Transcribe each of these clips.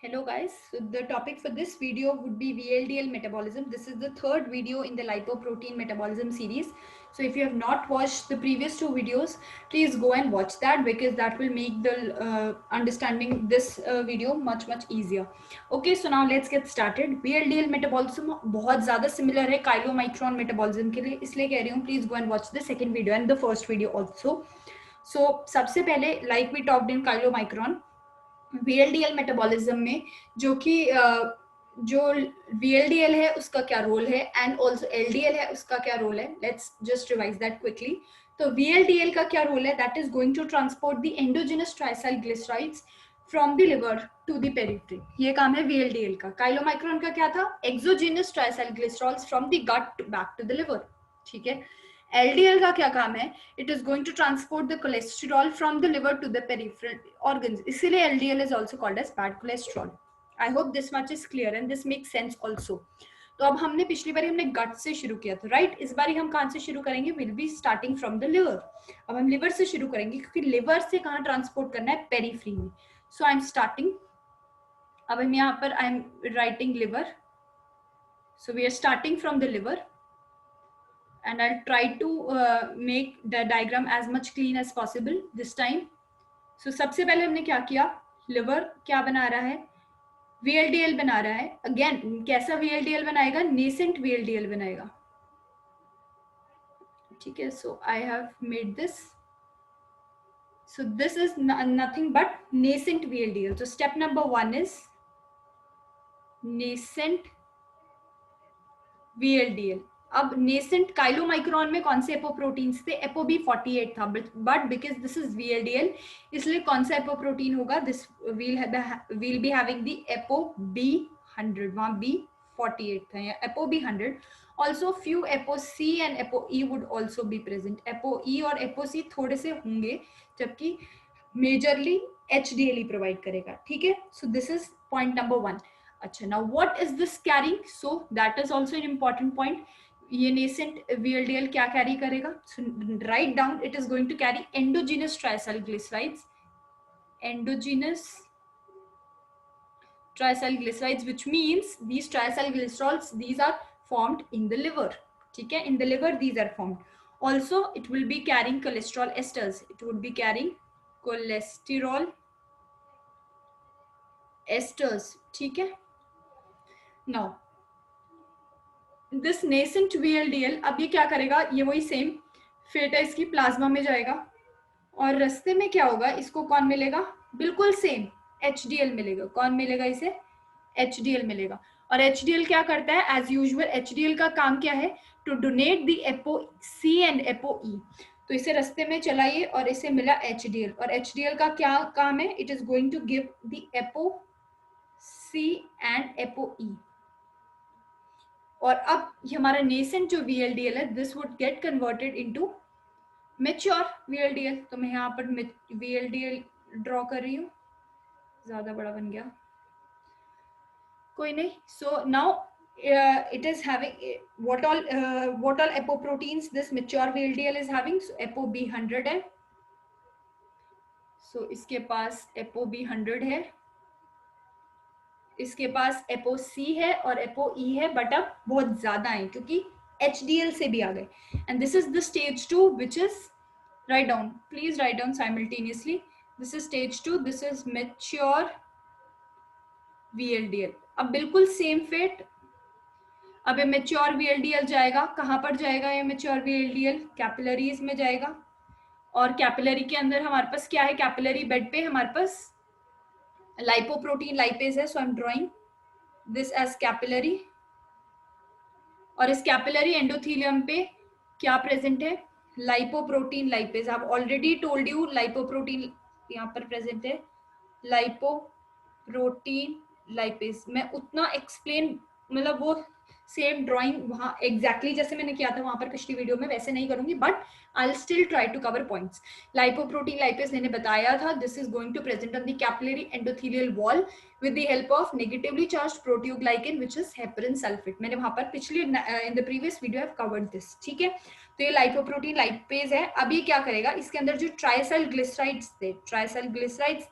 Hello guys, so the topic for this video would be VLDL metabolism. This is the third video in the lipoprotein metabolism series. So if you have not watched the previous two videos, please go and watch that because that will make the understanding this video much easier. Okay, so now let's get started. VLDL metabolism बहुत ज़्यादा similar है chylomicron metabolism के लिए, इसलिए कह रही हूँ please go and watch the second video and the first video also. So सबसे पहले like we talked in chylomicron, VLDL metabolism में जो VLDL है उसका क्या रोल है एंड ऑल्सो LDL है उसका क्या रोल है. Let's just revise that quickly. तो VLDL का क्या रोल है? That is going to transport the endogenous triacyl glycerides from the liver to the periphery. ये काम है VLDL का. काइलोमाइक्रोन का क्या था? Exogenous triacyl glycerols from the gut back to the liver. ठीक है. LDL का क्या काम है? It is going to transport the cholesterol from the liver to the peripheral organs. इसीलिए LDL is also called as bad cholesterol. I hope this much is clear and this makes sense also. तो अब हमने पिछली बार हमने गट से शुरू किया था, राइट? इस बार हम कहां से शुरू करेंगे? Will be starting from the liver. अब हम लिवर से शुरू करेंगे क्योंकि लिवर से कहां ट्रांसपोर्ट करना है? पेरिफेरी में. So I am starting. अब हम यहाँ पर I am writing liver. So we are starting from the liver and I'll try to make the diagram as much clean as possible this time. So सबसे पहले हमने क्या किया? liver क्या बना रहा है? VLDL बना रहा है. Again कैसा VLDL बनाएगा? nascent VLDL बनाएगा. ठीक है. So I have made this. So this is nothing but nascent VLDL. So step number 1 is nascent VLDL. अब नेसेंट काइलोमाइक्रोन में कौन से एपोप्रोटीन्स थे? ApoB48 था, but because this is VLDL इसलिए कौन सा एपोप्रोटीन होगा? This will be having the ApoB100. वहां B48 था या ApoB100. Also few ApoC and ApoE would also be present. ApoE और ApoC थोड़े से होंगे जबकि मेजरली HDL ही प्रोवाइड करेगा. ठीक है. So this is point number 1. अच्छा, now what is this carrying? So that is also an important point. ये नेसेंट VLDL क्या कैरी करेगा? Write down. It is going to carry endogenous triacyl glycerides. Endogenous triacyl glycerides which means these tricyl glycerols, these are formed in the liver. ठीक है. In the liver these are formed. Also it will be carrying cholesterol esters. It would be carrying cholesterol esters. ठीक है. Now this nascent VLDL अब ये क्या करेगा? ये वही सेम फेटस की प्लाज्मा में जाएगा और रास्ते में क्या होगा? इसको कौन मिलेगा? बिल्कुल सेम HDL मिलेगा. कौन मिलेगा इसे? HDL मिलेगा. और HDL क्या करता है? एज यूजुअल HDL का काम क्या है? To donate the ApoC and ApoE. तो इसे रास्ते में चलाइए और इसे मिला HDL. और HDL का क्या काम है? It is going to give the ApoC and ApoE. और अब हमारा नेसेंट जो VLDL है, this would get converted into mature VLDL. तो मैं यहाँ पर VLDL ड्रॉ कर रही हूँ. ज्यादा बड़ा बन गया, कोई नहीं. So now it is having what all apoproteins this mature VLDL is having? So ApoB100 है. so इसके पास ApoB100 है. इसके पास ApoC है और ApoE है, बट अब बहुत ज्यादा है क्योंकि HDL से भी आ गए. And this is the stage 2 which is, write down, please write down simultaneously. This is stage 2. This is mature VLDL. अब बिल्कुल सेम फेट. अब ये मैच्योर VLDL जाएगा. कहाँ पर जाएगा ये मैच्योर VLDL? कैपिलरीज में जाएगा. और कैपिलरी के अंदर हमारे पास क्या है? कैपिलरी बेड पे हमारे पास लाइपोप्रोटीन लाइपेज है. So I am drawing this as capillary. और इस कैपिलरी एंडोथीलियम पे क्या प्रेजेंट है? Lipoprotein lipase. I have already told you lipoprotein यहाँ पर प्रेजेंट है. लाइपोप्रोटीन लाइपेज मैं उतना एक्सप्लेन, मतलब वो सेम ड्राइंग वहां एग्जैक्टली जैसे मैंने किया था वहां पर पिछली वीडियो में वैसे नहीं करूंगी, but I will still try to cover points. Lipoprotein lipase मैंने बताया था. This is going to present on the capillary endothelial wall with the help of negatively charged proteoglycan which is heparin sulfate. मैंने वहां पर पिछली in the previous video I have covered this. ठीक है. तो ये लाइपोप्रोटीन लाइपेज है. अब ये क्या करेगा? इसके अंदर जो ट्राइसाइल ग्लिसराइड्स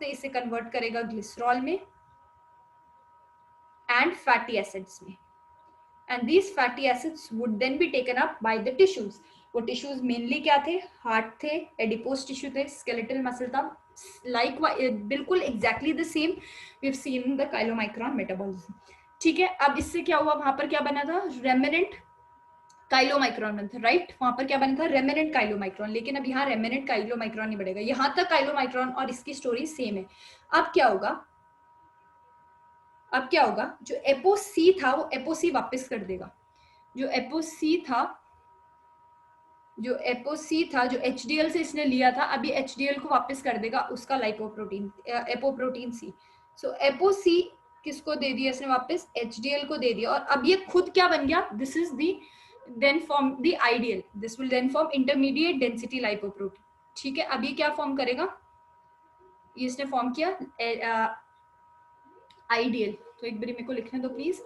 थे इसे कन्वर्ट करेगा ग्लिसरॉल में. and fatty acids में, and these fatty acids would then be taken up by the tissues. वो tissues mainly क्या थे? Heart थे, adipose tissue थे, skeletal muscle था, like बिल्कुल exactly the same we've seen in the chylomicron metabolism. ठीक है, अब इससे क्या हुआ? वहां पर क्या बना था? रेमिनेंट काइलोमाइक्रोन बना था, राइट? वहां पर क्या बना था? Remnant chylomicron. लेकिन अब यहाँ रेमिनेंट काइलोमाइक्रोन नहीं बढ़ेगा. यहां तक काइलोमाइक्रोन और इसकी स्टोरी सेम है. अब क्या होगा? अब क्या होगा? जो एपोसी था वो एपोसी वापस कर देगा. जो एपोसी था, जो एचडीएल से इसने लिया था, अभी एचडीएल को वापस कर देगा उसका लाइपोप्रोटीन, एपोप्रोटीन सी. सो एपोसी किसको दे दिया इसने वापस? एचडीएल को दे दिया. और अब ये खुद क्या बन गया? This is the then form the ideal. This will then form intermediate density lipoprotein. ठीक है, अब ये क्या फॉर्म करेगा? ये इसने फॉर्म किया आइडियल. तो एक बारी मेरे को लिखने दो please.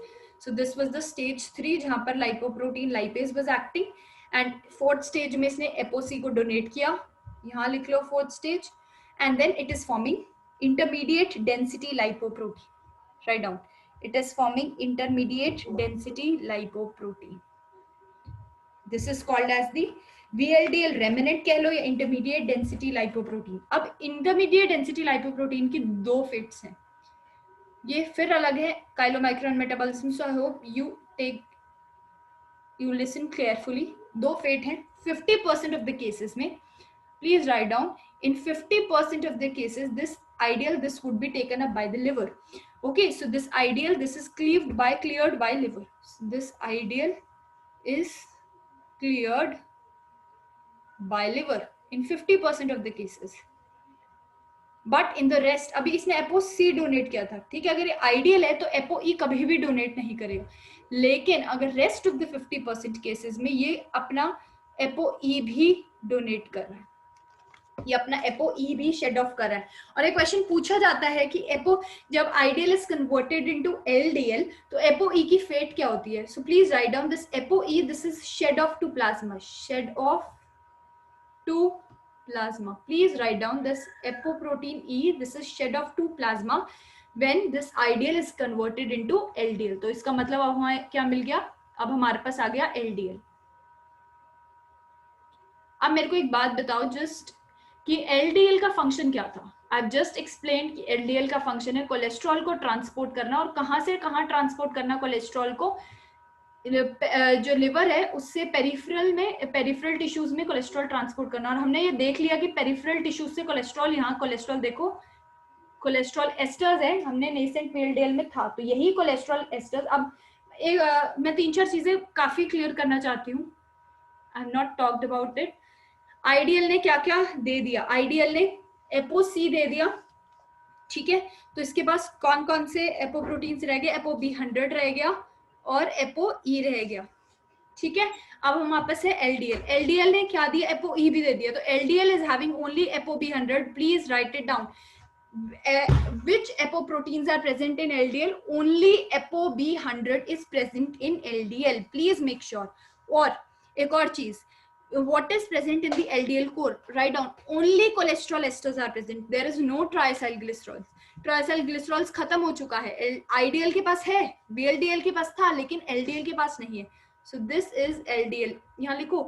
So this was the stage 3 जहां पर lipoprotein lipase was acting, and fourth stage में इसने एपोसी को डोनेट किया. यहाँ लिख लो fourth stage. And then it is forming intermediate density lipoprotein. Write down. It is forming intermediate density lipoprotein. This is called as the VLDL remnant कह लो या intermediate density lipoprotein. अब intermediate density lipoprotein की दो fates हैं. ये फिर अलग है chylomicron metabolism. So I hope you listen carefully. दो फेट हैं 50% of the cases में. Please write down. In 50% of the cases, this would be taken up by the liver. Okay, so this ideal, this is cleared by liver. So this ideal is cleared by liver in 50% of the cases. But in the rest, अभी इसने apo सी donate किया था, ठीक है. अगर ये ideal है तो एपो ई कभी भी डोनेट नहीं करेगा. लेकिन अगर रेस्ट ऑफ द 50% केसेस में ये अपना एपो ई भी डोनेट कर रहा है, ये अपना एपो ई भी शेड ऑफ कर रहा है. और एक क्वेश्चन पूछा जाता है कि एपो जब IDL is converted into LDL तो एपो ई की फेट क्या होती है? So please write down this apo E. This is shed off to plasma, shed off to plasma. Please write down this apoprotein E. This is shed off to plasma when this ideal is converted into LDL. तो इसका मतलब अब हमें क्या मिल गया? अब हमारे पास आ गया LDL. अब मेरे को एक बात बताओ जस्ट कि LDL का फंक्शन क्या था? I've just explained कि LDL का फंक्शन है कोलेस्ट्रॉल को ट्रांसपोर्ट करना. और कहाँ से कहाँ ट्रांसपोर्ट करना कोलेस्ट्रॉल को? जो लिवर है उससे पेरिफेरल टिश्यूज में कोलेस्ट्रॉल ट्रांसपोर्ट करना. और हमने ये देख लिया कि पेरिफेरल टिश्यूज से कोलेस्ट्रॉल, यहाँ कोलेस्ट्रॉल देखो, कोलेस्ट्रॉल एस्टर्स है, हमने नेसेंट VLDL में था, तो यही कोलेस्ट्रॉल एस्टर्स. अब मैं 3-4 चीजें काफी क्लियर करना चाहती हूँ. I have not talked about it. Ideal ने क्या क्या दे दिया? आइडियल ने एपो सी दे दिया, ठीक है. तो इसके पास कौन कौन से एपोप्रोटीन्स रह गए? एपो B100 रह गया और एपो ई रह गया, ठीक है. अब हम वापस है एलडीएल. एलडीएल ने क्या दिया? एपो ई भी दे दिया. तो LDL is having only apo B100. Please right it down. which apoproteins are present in LDL? Only apo B100 is present in LDL. Please make sure. और एक और चीज, what is present in the LDL core? Write down. Only cholesterol esters are present. There is no triacylglycerols. ट्राइसल्ग्लिसरॉल्स खत्म हो चुका है. Ideal के पास है, VLDL के पास था, लेकिन LDL के पास नहीं है. So this is LDL. यहाँ लिखो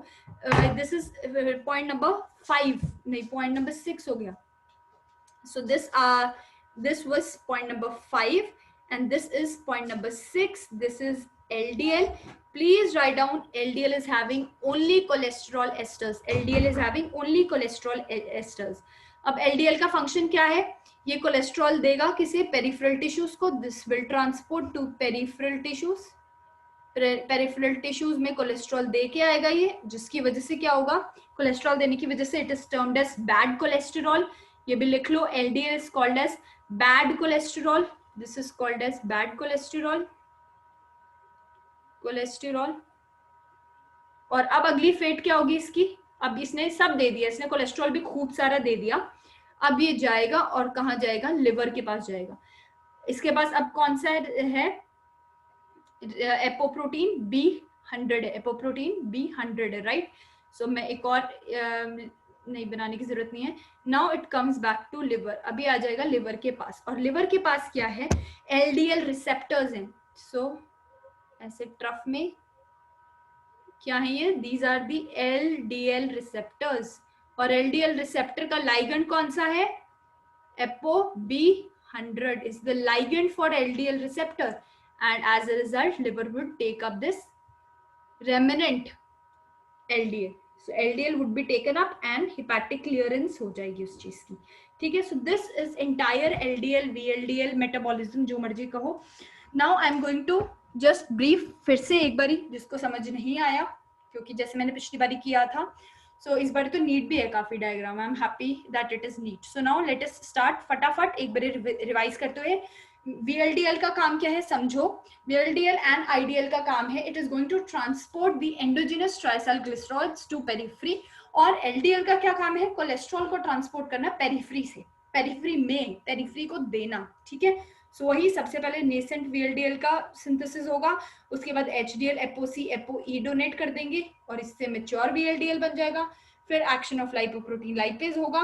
दिस इज पॉइंट नंबर 5, नहीं पॉइंट नंबर 6 हो गया. सो this was point number 5 and this is point number 6. This is LDL. Please write down. LDL is having only cholesterol esters. LDL is having only cholesterol esters. अब LDL का function क्या है? ये cholesterol देगा किसे? Peripheral tissues को. This will transport to peripheral tissues. Peripheral tissues में cholesterol दे के आएगा ये, जिसकी वजह से क्या होगा? कोलेस्ट्रॉल देने की वजह से it is termed as bad cholesterol. ये भी लिख लो. LDL is called as bad cholesterol. This is called as bad cholesterol. और अब अगली फेट क्या होगी इसकी? अब इसने सब दे दिया, इसने कोलेस्ट्रॉल भी खूब सारा दे दिया. अब ये जाएगा और कहाँ जाएगा? लिवर के पास जाएगा. इसके पास अब कौन सा है? एपोप्रोटीन B100 है. एपोप्रोटीन B100 है, राइट. सो मैं एक और नहीं बनाने की जरूरत नहीं है. Now it comes back to liver. अभी आ जाएगा लिवर के पास. और लिवर के पास क्या है? LDL रिसेप्टर्स हैं. सो ऐसे ट्रफ में क्या है ये, these are the LDL receptors, और LDL रिसेप्टर का लाइगेंड कौन सा है, ApoB100 is the ligand for LDL receptor, and as a result liver would take up this remnant LDL. So LDL would be taken up and hepatic clearance हो जाएगी उस चीज की, ठीक है. So this is entire LDL VLDL metabolism, जो मर्जी कहो. Now I'm going to just brief फिर से एक बारी जिसको समझ नहीं आया, क्योंकि जैसे मैंने पिछली बारी किया था. So इस बार तो नीट भी है काफी diagram. I'm happy that it is neat. So now let us start फटाफट एक बारी रिवाइज करते हुए. VLDL का काम क्या है समझो. VLDL and IDL का काम है, it is going to transport the endogenous triacylglycerols to periphery. और LDL का क्या काम है, कोलेस्ट्रॉल को ट्रांसपोर्ट करना पेरिफ्री से, पेरिफ्री में, पेरिफ्री को देना, ठीक है. सो वही सबसे पहले नेसेंट VLDL का सिंथेसिस होगा, उसके बाद HDL ApoC ApoE डोनेट कर देंगे और इससे मेच्योर VLDL बन जाएगा. फिर एक्शन ऑफ लाइपोप्रोटीन लाइपेज होगा,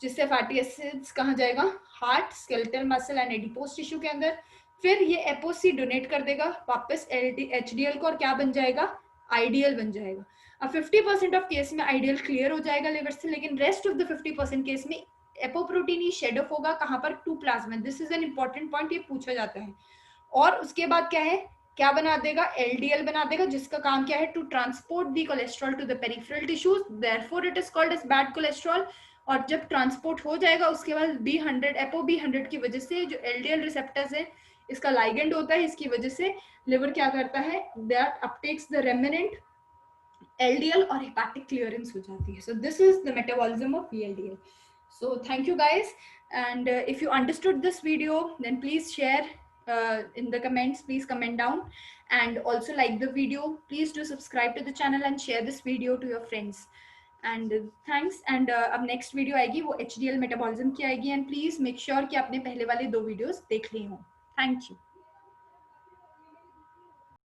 जिससे फैटी एसिड्स कहाँ जाएगा, heart, skeletal muscle and adipose tissue के अंदर. फिर ये ApoC डोनेट कर देगा वापस HDL को और क्या बन जाएगा, IDL बन जाएगा. अब 50% ऑफ केस में IDL क्लियर हो जाएगा लिवर से, लेकिन रेस्ट ऑफ द 50% केस में एपोप्रोटीन ही शेड ऑफ होगा, कहां पर, to plasma. This is an important point, ये पूछा जाता है. और उसके बाद क्या है, क्या बना देगा, LDL बना देगा, जिसका काम क्या है, to transport the cholesterol to the peripheral tissues, therefore it is called as bad cholesterol. और जब ट्रांसपोर्ट हो जाएगा उसके बाद B100 ApoB100 की वजह से जो LDL रिसेप्टर्स है, इसका लाइगेंड होता है, इसकी वजह से लिवर क्या करता है, दैट अपटेक्स द रेमिनेंट LDL और हेपाटिक क्लियरेंस हो जाती है. So this is the metabolism of VLDL. So thank you guys, and if you understood this video then please share in the comments, please comment down, and also like the video. Please do subscribe to the channel and share this video to your friends, and thanks. And अब next video आएगी वो HDL metabolism की आएगी, and please make sure कि आपने पहले वाले 2 videos देख लिए हों. Thank you.